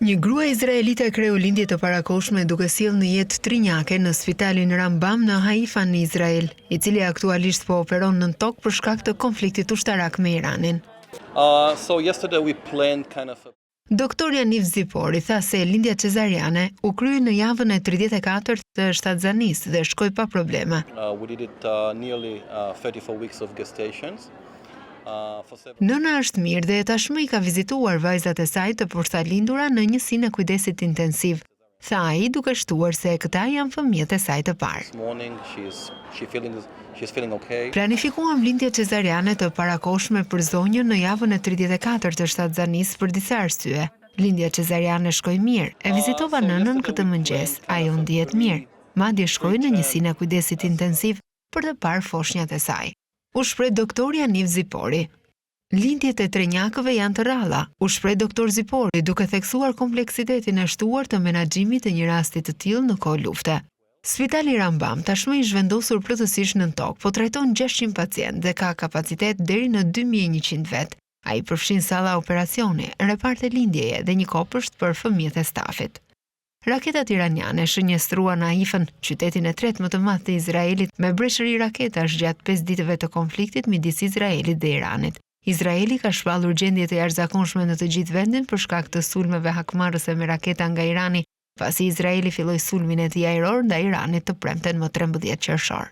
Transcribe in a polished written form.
Një grua izraelite kreu lindje të parakoshme duke sjellë në jetë trinjake në spitalin Rambam në Haifa në Izrael, i cili aktualisht po operon nën tokë për shkak të konfliktit ushtarak me Iranin. Doktorja Niv Zipori tha se lindja cezariane u krye në javën e 34 të shtatzanisë dhe shkoi pa probleme. Nëna është mirë dhe tashmë i ka vizituar vajzat e saj të posaçlindura në njësinë e kujdesit intensiv. Tha ai duke shtuar se këta janë fëmijët e saj të parë. Planifikuam lindje cezariane të parakoshme për zonjën në javën e 34 të shtatzanisë për disa arsye. Lindja cezariane shkoi mirë. E vizitova nënën këtë mëngjes. Ajo ndihet mirë. Madje shkoi në njësinë e kujdesit intensiv për të parë foshnjat e saj. U shpreh doktorja Niv Zipori. Lindjet e trinjakëve janë të rralla, u shpreh doktor Zipori duke theksuar kompleksitetin e shtuar të menaxhimit të një rasti të tillë në kohë lufte. Spitali Rambam tashmë i zhvendosur plotësisht nën tokë, po trajton 600 pacientë dhe ka kapacitet deri në 2100 vet. Ai përfshin salla operacioni, reparte lindjeje dhe një kopësht për fëmijët e stafit. Raketat iraniane shënjestruan Haifën, qytetin e tretë më të madh të Izraelit, me breshëri raketash gjatë 5 ditëve të konfliktit midis Izraelit dhe Iranit. Izraeli ka shpallur gjendje të jashtëzakonshme në të gjithë vendin për shkak të sulmeve hakmarrëse me raketa nga Irani, pasi Izraeli filloi sulmin e tij ajror ndaj Iranit të premten më 13 qershor.